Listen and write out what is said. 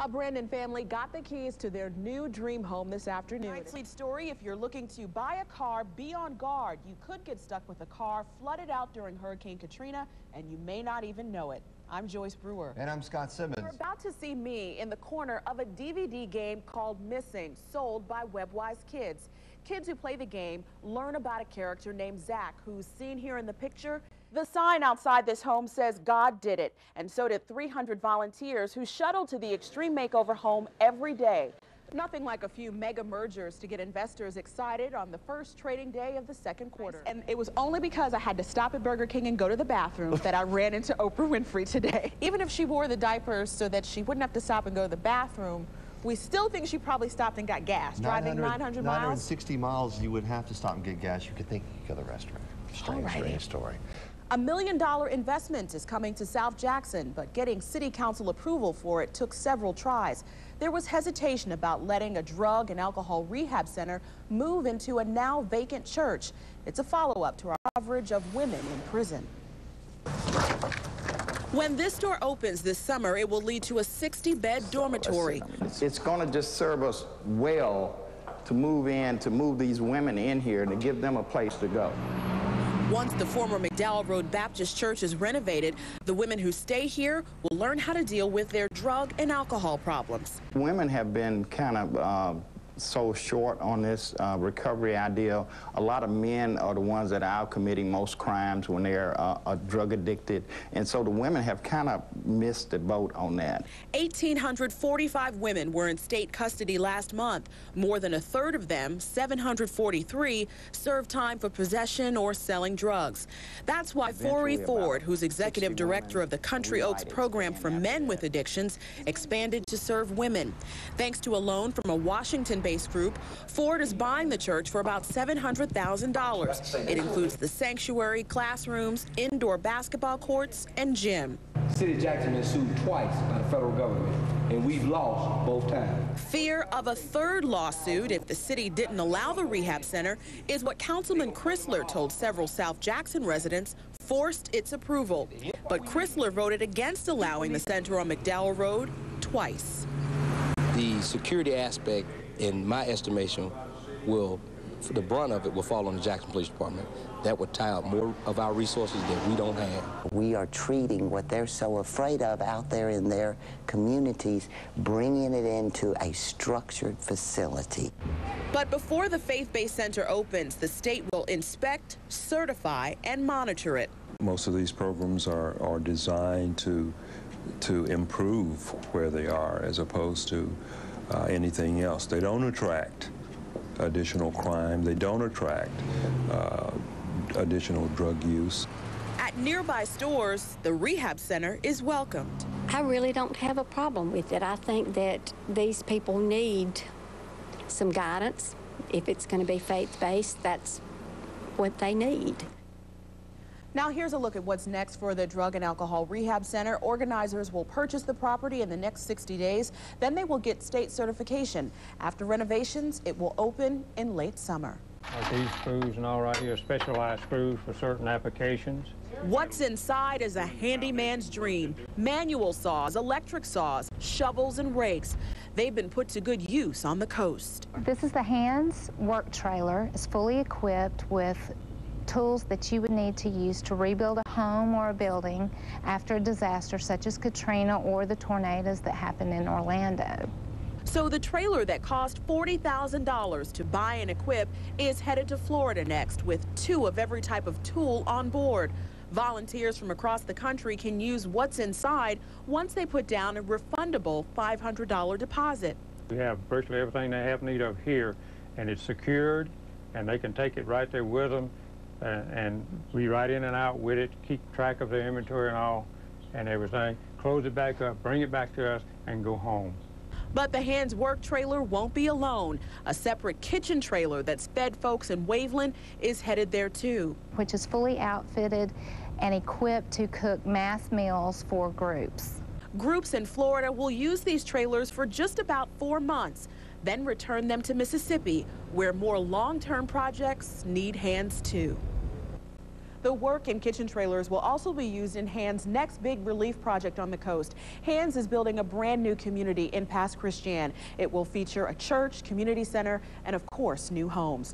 A Brandon family got the keys to their new dream home this afternoon. Tonight's lead story, if you're looking to buy a car, be on guard. You could get stuck with a car flooded out during Hurricane Katrina, and you may not even know it. I'm Joyce Brewer. And I'm Scott Simmons. You're about to see me in the corner of a DVD game called Missing, sold by WebWise Kids. Kids who play the game learn about a character named Zach, who's seen here in the picture. The sign outside this home says God did it, and so did 300 volunteers who shuttle to the Extreme Makeover home every day. Nothing like a few mega mergers to get investors excited on the first trading day of the second quarter. And it was only because I had to stop at Burger King and go to the bathroom that I ran into Oprah Winfrey today. Even if she wore the diapers so that she wouldn't have to stop and go to the bathroom, we still think she probably stopped and got gas, driving 900 miles. 960 miles, you would have to stop and get gas. You could think you could go to the restaurant. Strange story. $1 million investment is coming to South Jackson, but getting city council approval for it took several tries. There was hesitation about letting a drug and alcohol rehab center move into a now vacant church. It's a follow-up to our coverage of women in prison. When this door opens this summer, it will lead to a 60-bed dormitory. It's going to just serve us well to move these women in here and to give them a place to go. Once the former McDowell Road Baptist Church is renovated, the women who stay here will learn how to deal with their drug and alcohol problems. Women have been kind of so short on this recovery idea. A lot of men are the ones that are out committing most crimes when they're drug addicted, and so the women have kind of missed the boat on that. 1,845 women were in state custody last month. More than a third of them, 743, served time for possession or selling drugs. That's why Forey Ford, who's executive director of the Country Oaks program for men with addictions, expanded to serve women. Thanks to a loan from a Washington-based group, Ford is buying the church for about $700,000. It includes the sanctuary, classrooms, indoor basketball courts, and gym. City of Jackson has sued twice by the federal government, and we've lost both times. Fear of a third lawsuit if the city didn't allow the rehab center is what Councilman Crisler told several South Jackson residents forced its approval. But Crisler voted against allowing the center on McDowell Road twice. The security aspect, in my estimation, the brunt of it will fall on the Jackson Police Department. That would tie up more of our resources that we don't have. We are treating what they're so afraid of out there in their communities, bringing it into a structured facility. But before the faith-based center opens, the state will inspect, certify, and monitor it. Most of these programs are designed to improve where they are as opposed to anything else. They don't attract additional crime. They don't attract additional drug use. At nearby stores, the rehab center is welcomed. I really don't have a problem with it. I think that these people need some guidance. If it's going to be faith-based, that's what they need. Now here's a look at what's next for the Drug and Alcohol Rehab Center. Organizers will purchase the property in the next 60 days. Then they will get state certification. After renovations, it will open in late summer. Like these screws and all right here, specialized screws for certain applications. What's inside is a handyman's dream. Manual saws, electric saws, shovels and rakes. They've been put to good use on the coast. This is the Hands work trailer. It's fully equipped with tools that you would need to use to rebuild a home or a building after a disaster such as Katrina or the tornadoes that happened in Orlando. So the trailer that cost $40,000 to buy and equip is headed to Florida next with 2 of every type of tool on board. Volunteers from across the country can use what's inside once they put down a refundable $500 deposit. We have virtually everything they have need of here, and it's secured, and they can take it right there with them. And we ride in and out with it, keep track of the inventory and all, and everything. Close it back up, bring it back to us, and go home. But the Hands work trailer won't be alone. A separate kitchen trailer that's fed folks in Waveland is headed there too. Which is fully outfitted and equipped to cook mass meals for groups. Groups in Florida will use these trailers for just about 4 months, then return them to Mississippi, where more long-term projects need hands too. The work in kitchen trailers will also be used in HAND's next big relief project on the coast. HANDS is building a brand new community in Pass Christian. It will feature a church, community center, and of course, new homes.